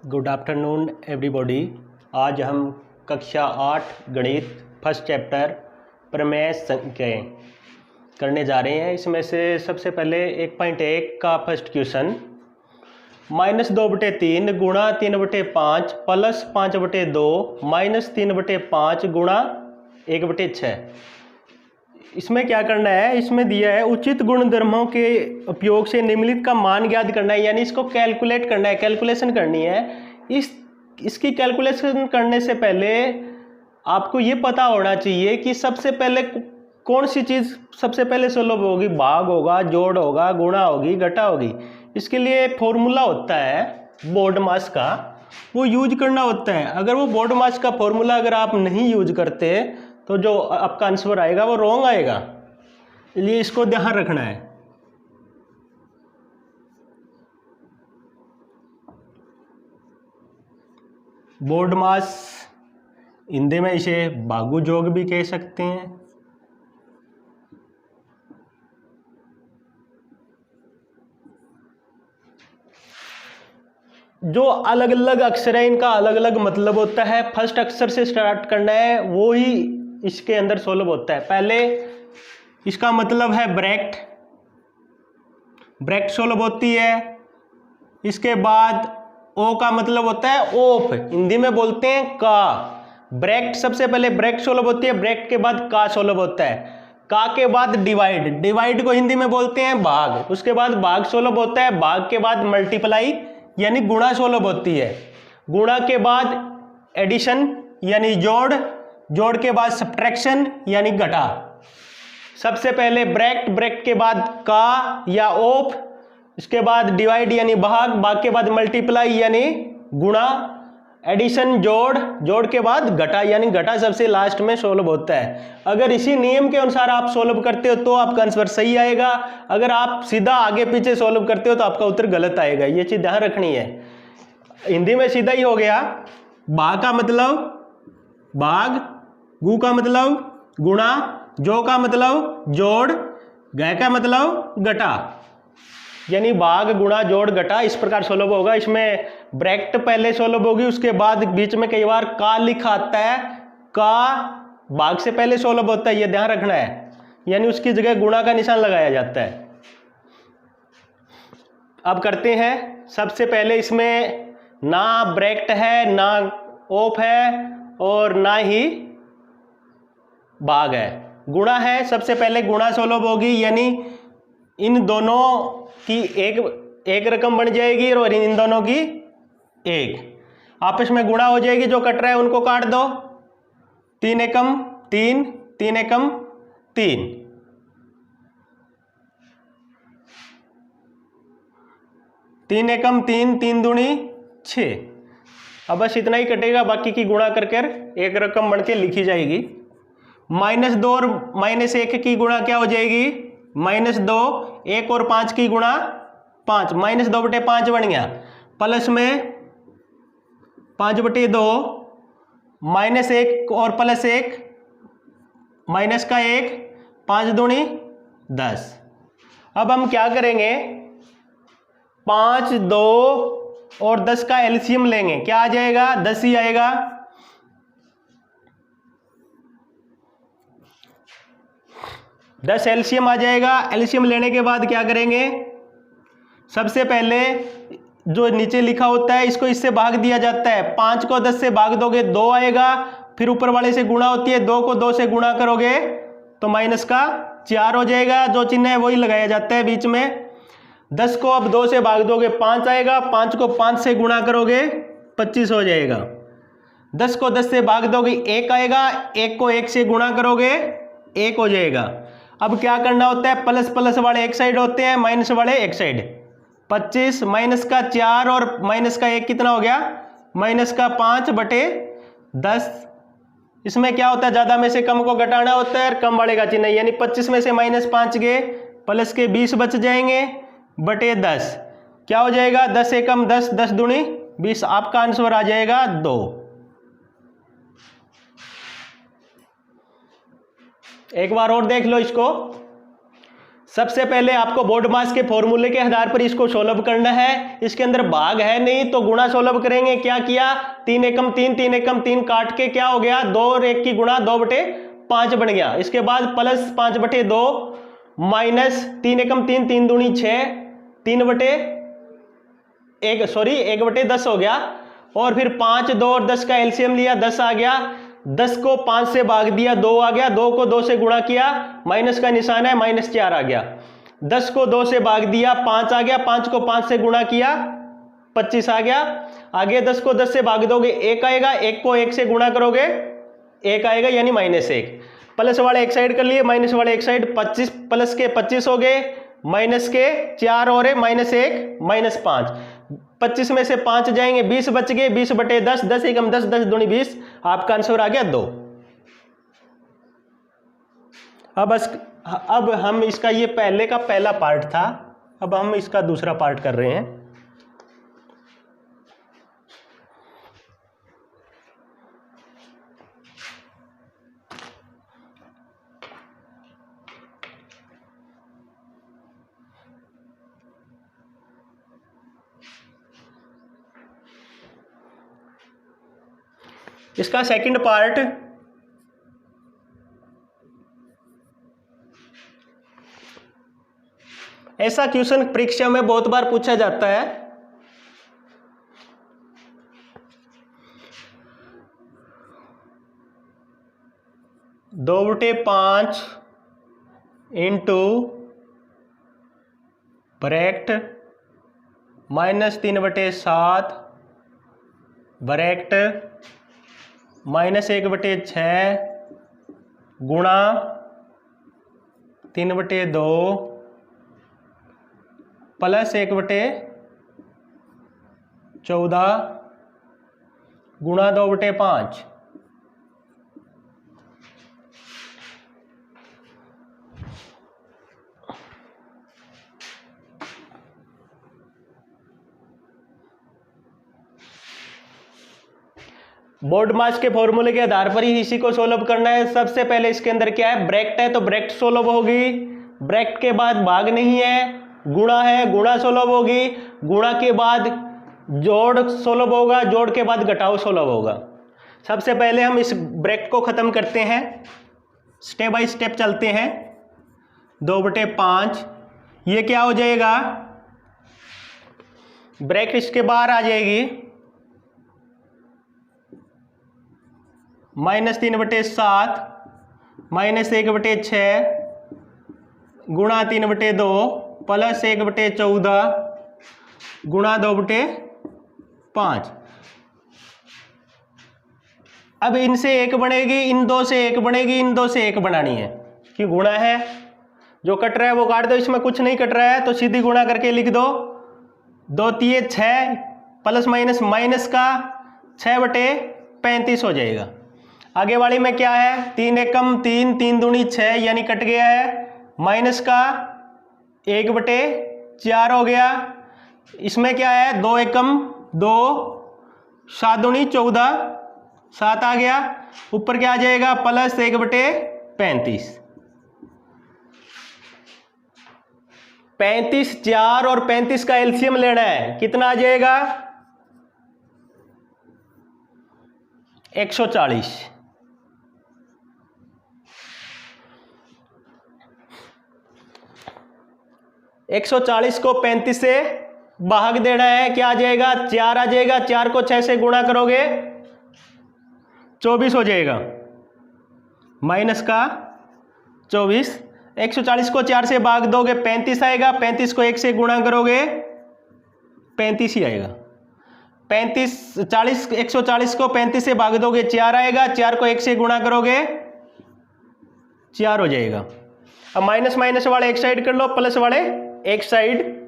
Good afternoon everybody. आज हम कक्षा 8 गणित फर्स्ट चैप्टर प्रमेय संख्याएं करने जा रहे हैं। इसमें से सबसे पहले 1.1 का फर्स्ट क्वेश्चन, -2/3 गुणा 3/5 प्लस 5/2 -3/5 गुणा 1/6। इसमें क्या करना है, इसमें दिया है उचित गुणधर्मों के उपयोग से निम्नलिखित का मान ज्ञात करना है, यानी इसको कैलकुलेट करना है, कैलकुलेशन करनी है। इसकी कैलकुलेशन करने से पहले आपको ये पता होना चाहिए कि सबसे पहले कौन सी चीज़ सबसे पहले सुलभ होगी। भाग होगा, जोड़ होगा, गुणा होगी, घटा होगी। इसके लिए फॉर्मूला होता है बोर्ड मास का, वो यूज करना होता है। अगर वो बोर्ड मास का फॉर्मूला अगर आप नहीं यूज करते तो जो आपका आंसर आएगा वो रॉन्ग आएगा, इसलिए इसको ध्यान रखना है। बोर्ड मास हिंदी में इसे बागु जोग भी कह सकते हैं। जो अलग अलग अक्षर है इनका अलग अलग मतलब होता है। फर्स्ट अक्षर से स्टार्ट करना है, वो ही इसके अंदर सोल्व होता है। पहले इसका मतलब है ब्रैकेट, ब्रैकेट सोल्व होती है। इसके बाद ओ का मतलब होता है ऑफ, हिंदी में बोलते हैं का। ब्रैकेट सबसे पहले ब्रैकेट सोल्व होती है, ब्रैकेट के बाद का सोल्व होता है। का के बाद डिवाइड, डिवाइड को हिंदी में बोलते हैं भाग। उसके बाद भाग सोल्व होता है, भाग के बाद मल्टीप्लाई यानी गुणा सोल्व होती है। गुणा के बाद एडिशन यानी जोड़, जोड़ के बाद सब्ट्रैक्शन यानी घटा। सबसे पहले ब्रैकेट, ब्रैकेट के बाद का या ऑफ, इसके बाद डिवाइड यानी भाग, भाग के बाद मल्टीप्लाई यानी गुणा, एडिशन जोड़, जोड़ के बाद घटा यानी घटा सबसे लास्ट में सोल्व होता है। अगर इसी नियम के अनुसार आप सोल्व करते हो तो आपका आंसर सही आएगा। अगर आप सीधा आगे पीछे सोल्व करते हो तो आपका उत्तर गलत आएगा, ये चीज ध्यान रखनी है। हिंदी में सीधा ही हो गया। भाग का मतलब भाग, गु का मतलब गुणा, जो का मतलब जोड़, घ का मतलब घटा, यानी भाग गुणा जोड़ घटा। इस प्रकार सोल्व होगा। इसमें ब्रैकेट पहले सोल्व होगी, उसके बाद बीच में कई बार का लिखा आता है। का भाग से पहले सोल्व होता है, यह ध्यान रखना है, यानी उसकी जगह गुणा का निशान लगाया जाता है। अब करते हैं। सबसे पहले इसमें ना ब्रैकेट है, ना ऑफ है और ना ही भाग है, गुणा है। सबसे पहले गुणा सोल्व होगी, यानी इन दोनों की एक रकम बन जाएगी और इन दोनों की एक आपस में गुणा हो जाएगी। जो कट रहा है उनको काट दो। 3 एकम 3, 3 एकम 3, 3 एकम 3, 3 दूनी 6। अब बस इतना ही कटेगा, बाकी की गुणा कर एक रकम बन के लिखी जाएगी। -2 और -1 की गुणा क्या हो जाएगी? -2, 1 और 5 की गुणा 5, -2/5 बन गया। प्लस में 5/2, -1 और +1, माइनस का 1, 5 दूनी 10। अब हम क्या करेंगे, 5, 2 और 10 का एलसीएम लेंगे। क्या आ जाएगा? 10 ही आएगा। दस एलसीएम आ जाएगा। एलसीएम लेने के बाद क्या करेंगे, सबसे पहले जो नीचे लिखा होता है इसको इससे भाग दिया जाता है। 5 को 10 से भाग दोगे 2 आएगा, फिर ऊपर वाले से गुणा होती है, 2 को 2 से गुणा करोगे तो माइनस का 4 हो जाएगा। जो चिन्ह है वही लगाया जाता है बीच में। 10 को अब 2 से भाग दोगे 5 आएगा, 5 को 5 से गुणा करोगे 25 हो जाएगा। 10 को 10 से भाग दोगे 1 आएगा, 1 को 1 से गुणा करोगे 1 हो जाएगा। अब क्या करना होता है, प्लस प्लस वाले एक साइड होते हैं, माइनस वाले एक साइड। 25 माइनस का 4 और माइनस का 1 कितना हो गया? माइनस का 5/10। इसमें क्या होता है, ज्यादा में से कम को घटाना होता है, कम वाले का चिन्ह, यानी 25 में से -5 गए, प्लस के 20 बच जाएंगे बटे 10। क्या हो जाएगा? 10 एकम 10, 10 दूनी 20। आपका आंसर आ जाएगा 2। एक बार और देख लो इसको। सबसे पहले आपको बोर्ड मास के फॉर्मूले के आधार पर इसको सोल्व करना है। इसके अंदर भाग है नहीं तो गुणा सोल्व करेंगे। क्या किया, 3 एकम 3 3 एकम 3 काट के क्या हो गया, 2 और 1 की गुणा 2/5 बन गया। इसके बाद प्लस 5/2 माइनस 3 एकम 3 3 दूनी 6 1/10 हो गया। और फिर 5 2 और 10 का एलसीएम लिया, 10 आ गया। 10 को 5 से भाग दिया, 2 आ गया। 2 को 2 से गुणा किया, माइनस का निशान है, -4 आ गया। 10 को 2 से भाग दिया, 5 आ गया। 5 को 5 से गुणा किया, 25 आ गया। आगे 10 को 10 से भाग दोगे 1 आएगा। 1 को 1 से गुणा करोगे 1 आएगा, यानी -1। प्लस वाले एक साइड कर लिए, माइनस वाले एक साइड। 25 प्लस के 25 हो गए, माइनस के 4 और -1 -5। 25 में से 5 जाएंगे, 20 बच गए। 20/10 10 एकम 10 10 दूनी 20। आपका आंसर आ गया 2। अब हम इसका, ये पहले का पहला पार्ट था, अब हम इसका दूसरा पार्ट कर रहे हैं। इसका सेकंड पार्ट, ऐसा क्वेश्चन परीक्षा में बहुत बार पूछा जाता है। दो बटे 5 इंटू ब्रैकेट -3/7 ब्रैकेट -1/6 गुणा 3/2 प्लस 1/14 गुणा 2/5। बोर्ड मास के फॉर्मूले के आधार पर ही इसी को सोल्व करना है। सबसे पहले इसके अंदर क्या है, ब्रैकेट है तो ब्रैकेट सोल्व होगी। ब्रैकेट के बाद भाग नहीं है, गुणा है, गुणा सोल्व होगी। गुणा के बाद जोड़ सोल्व होगा, जोड़ के बाद घटाव सोल्व होगा। सबसे पहले हम इस ब्रैकेट को खत्म करते हैं, स्टेप बाय स्टेप चलते हैं। 2/5 ये क्या हो जाएगा, ब्रैकेट इसके बाहर आ जाएगी, -3/7 -1/6 गुणा 3/2 प्लस 1/14 गुणा 2/5। अब इनसे 1 बनेगी, इन 2 से 1 बनेगी, इन 2 से 1 बनानी है कि गुणा है। जो कट रहा है वो काट दो, इसमें कुछ नहीं कट रहा है तो सीधी गुणा करके लिख दो। 2 3 6 प्लस माइनस का 6/35 हो जाएगा। आगे वाली में क्या है, 3 एकम 3 3 दूनी 6 यानी कट गया है। माइनस का 1/4 हो गया। इसमें क्या है, 2 एकम 2 7 दूनी 14 7 आ गया। ऊपर क्या आ जाएगा, प्लस 1/35। 35 4 और 35 का एलसीएम लेना है, कितना आ जाएगा 140। 140 को 35 से भाग देना है, क्या आ जाएगा 4 आ जाएगा। 4 को 6 से गुणा करोगे 24 हो जाएगा, माइनस का 24। 140 को 4 से भाग दोगे 35 आएगा। 35 को 1 से गुणा करोगे 35 ही आएगा। 140 को 35 से भाग दोगे 4 आएगा। 4 को 1 से गुणा करोगे 4 हो जाएगा। अब माइनस वाले एक साइड कर लो, प्लस वाले एक साइड।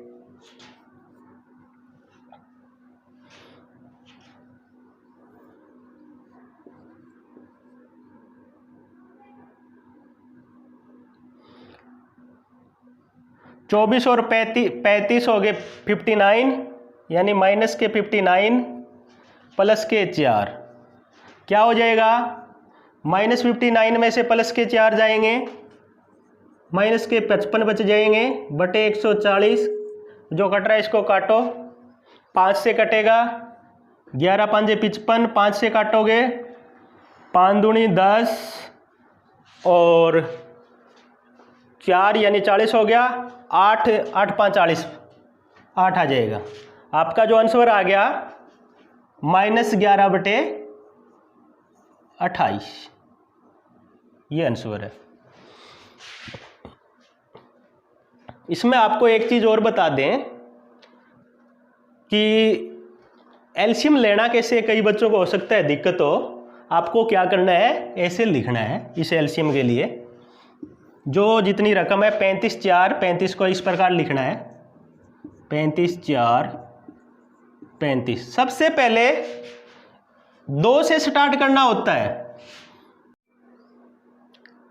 चौबीस और 35 हो गए 59, यानी माइनस के 59 प्लस के 4 क्या हो जाएगा, -59 में से प्लस के 4 जाएंगे माइनस के 55 बच जाएंगे बटे 140, जो कट रहा है इसको काटो, 5 से कटेगा, 11 5 55, 5 से काटोगे 5 दूनी 10 और 4 यानी 40 हो गया, 8 8 5 40, 8 आ जाएगा। आपका जो आंसर आ गया -11 बटे 28, ये आंसर है। इसमें आपको एक चीज और बता दें कि एलसीएम लेना कैसे, कई बच्चों को हो सकता है दिक्कत हो। आपको क्या करना है, ऐसे लिखना है इस एलसीएम के लिए, जो जितनी रकम है 35 4 35 को इस प्रकार लिखना है, 35 4 35। सबसे पहले 2 से स्टार्ट करना होता है।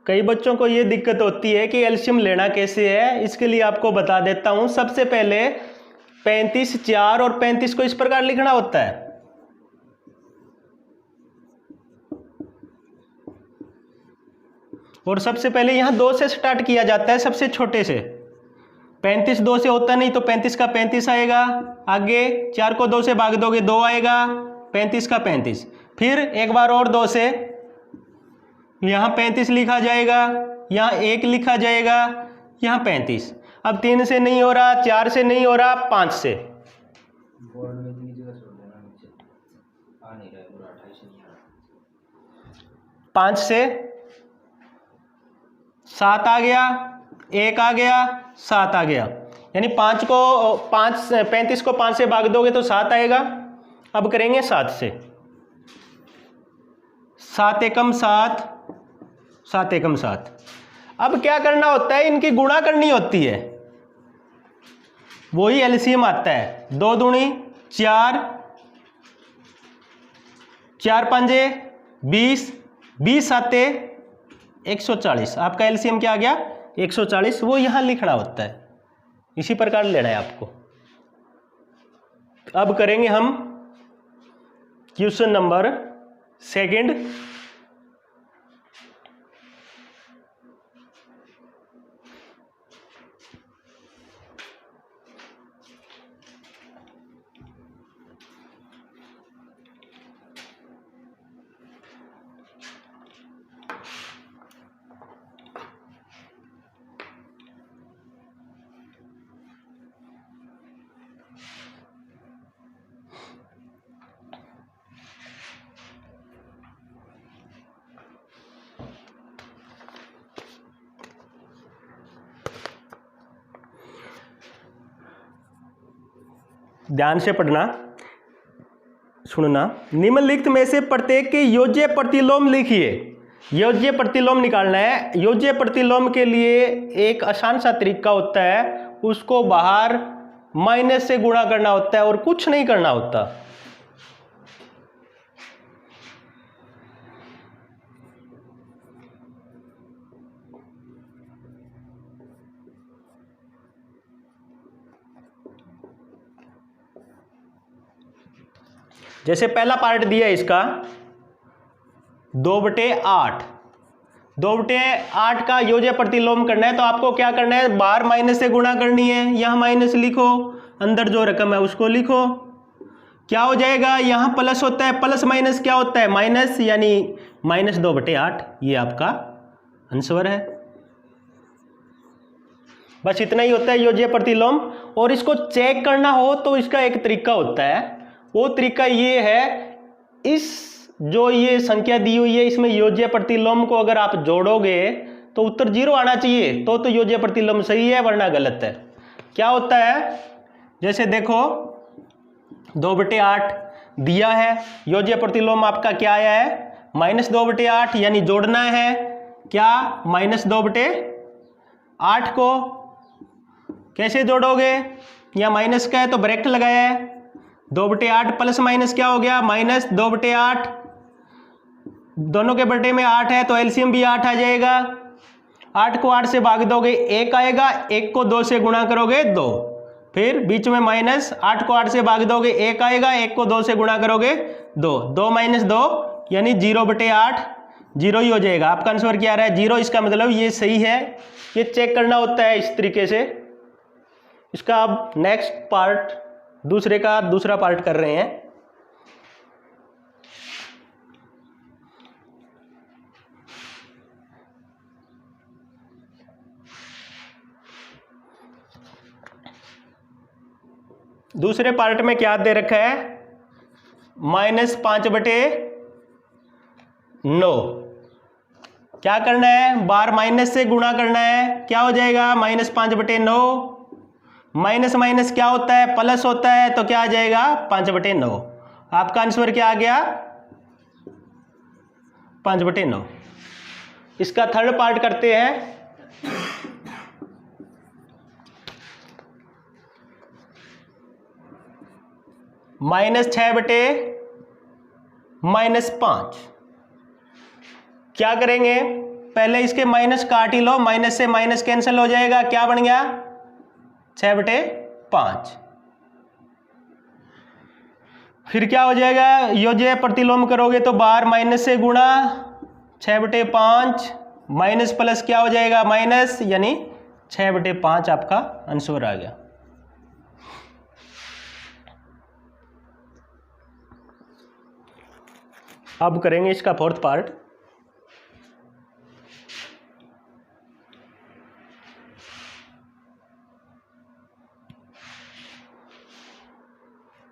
कई बच्चों को ये दिक्कत होती है कि एलसीएम लेना कैसे है, इसके लिए आपको बता देता हूं। सबसे पहले 35 4 और 35 को इस प्रकार लिखना होता है। और सबसे पहले यहां 2 से स्टार्ट किया जाता है, सबसे छोटे से। 35 2 से होता नहीं तो 35 का 35 आएगा, आगे 4 को 2 से भाग दोगे 2 आएगा, 35 का 35। फिर एक बार और 2 से, यहाँ 35 लिखा जाएगा, यहाँ 1 लिखा जाएगा, यहाँ 35। अब 3 से नहीं हो रहा, 4 से नहीं हो रहा, 5 से, 5 से 7 आ गया, 1 आ गया, 7 आ गया, यानी 35 को 5 से भाग दोगे तो 7 आएगा। अब करेंगे 7 से, 7 एकम 7, 7 एकम 7। अब क्या करना होता है, इनकी गुणा करनी होती है, वही एलसीएम आता है। 2 दूनी 4, 4 5 20, 20 7 140। आपका एलसीएम क्या आ गया 140, वो यहां लिखना होता है, इसी प्रकार लेना है आपको। अब करेंगे हम क्वेश्चन नंबर 2। ध्यान से पढ़ना, सुनना। निम्नलिखित में से प्रत्येक के योज्य प्रतिलोम लिखिए। योज्य प्रतिलोम निकालना है। योज्य प्रतिलोम के लिए एक आसान सा तरीका होता है, उसको बाहर माइनस से गुणा करना होता है और कुछ नहीं करना होता। जैसे पहला पार्ट दिया इसका 2/8, 2/8 का योज्य प्रतिलोम करना है, तो आपको क्या करना है, बाहर माइनस से गुणा करनी है। यहां माइनस लिखो, अंदर जो रकम है उसको लिखो। क्या हो जाएगा, यहां प्लस होता है, प्लस माइनस क्या होता है, माइनस, यानी -2/8। ये आपका आंसर है। बस इतना ही होता है योज्य प्रतिलोम। और इसको चेक करना हो तो इसका एक तरीका होता है, वो तरीका ये है, इस जो ये संख्या दी हुई है इसमें योज्य प्रतिलोम को अगर आप जोड़ोगे तो उत्तर 0 आना चाहिए, तो योज्य प्रतिलोम सही है, वरना गलत है। क्या होता है, जैसे देखो 2/8 दिया है, योज्य प्रतिलोम आपका क्या आया है -2/8, यानी जोड़ना है क्या, -2/8 को कैसे जोड़ोगे, या माइनस का है तो ब्रैकेट लगाया है, 2/8 प्लस माइनस क्या हो गया -2/8, दोनों के बटे में 8 है तो एलसीएम भी 8 आ जाएगा। 8 को 8 से भाग दोगे 1 आएगा, 1 को 2 से गुणा करोगे 2, फिर बीच में माइनस, 8 को 8 से भाग दोगे 1 आएगा, 1 को 2 से गुणा करोगे 2, 2 - 2 यानी 0/8, जीरो ही हो जाएगा। आपका आंसर क्या आ रहा है? जीरो। इसका मतलब ये सही है, ये चेक करना होता है इस तरीके से। इसका अब नेक्स्ट पार्ट, दूसरा पार्ट कर रहे हैं। दूसरे पार्ट में क्या दे रखा है? -5/9। क्या करना है? बार माइनस से गुणा करना है। क्या हो जाएगा? -5/9। माइनस माइनस क्या होता है? प्लस होता है, तो क्या आ जाएगा? 5/9। आपका आंसर क्या आ गया? 5/9। इसका थर्ड पार्ट करते हैं। -6/-5। क्या करेंगे? पहले इसके माइनस काट ही लो, माइनस से माइनस कैंसिल हो जाएगा। क्या बन गया? 6/5। फिर क्या हो जाएगा? योज्य प्रतिलोम करोगे तो बाहर माइनस से गुणा, 6/5 माइनस प्लस क्या हो जाएगा? माइनस, यानी 6/5 आपका आंसर आ गया। अब करेंगे इसका फोर्थ पार्ट।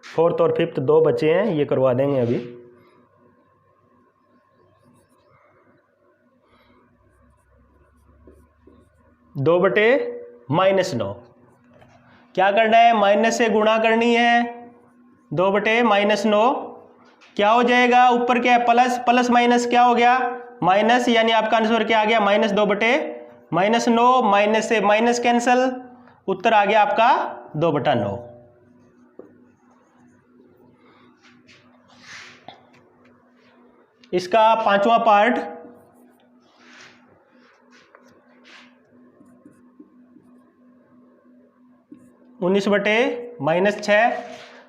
फोर्थ और फिफ्थ दो बचे हैं, ये करवा देंगे अभी। (2/-9) क्या करना है? माइनस से गुणा करनी है। 2/-9 क्या हो जाएगा? ऊपर क्या है? प्लस, प्लस माइनस क्या हो गया? माइनस, यानी आपका आंसर क्या आ गया? -2/-9। माइनस से माइनस कैंसल, उत्तर आ गया आपका 2/9। इसका पांचवा पार्ट, (19/-6)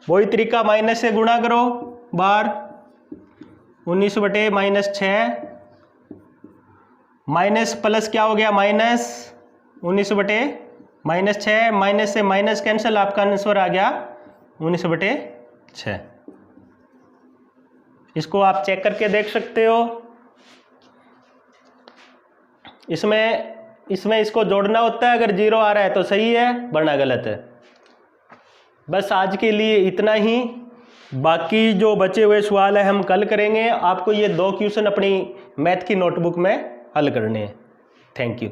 वही तरीका, माइनस से गुणा करो बार। 19/-6 माइनस प्लस क्या हो गया? माइनस। 19/-6 माइनस से माइनस कैंसिल, आपका आंसर आ गया 19/6। इसको आप चेक करके देख सकते हो। इसमें इसको जोड़ना होता है, अगर जीरो आ रहा है तो सही है, वरना गलत है। बस आज के लिए इतना ही। बाकी जो बचे हुए सवाल है हम कल करेंगे। आपको ये 2 क्वेश्चन अपनी मैथ की नोटबुक में हल करने हैं। Thank you.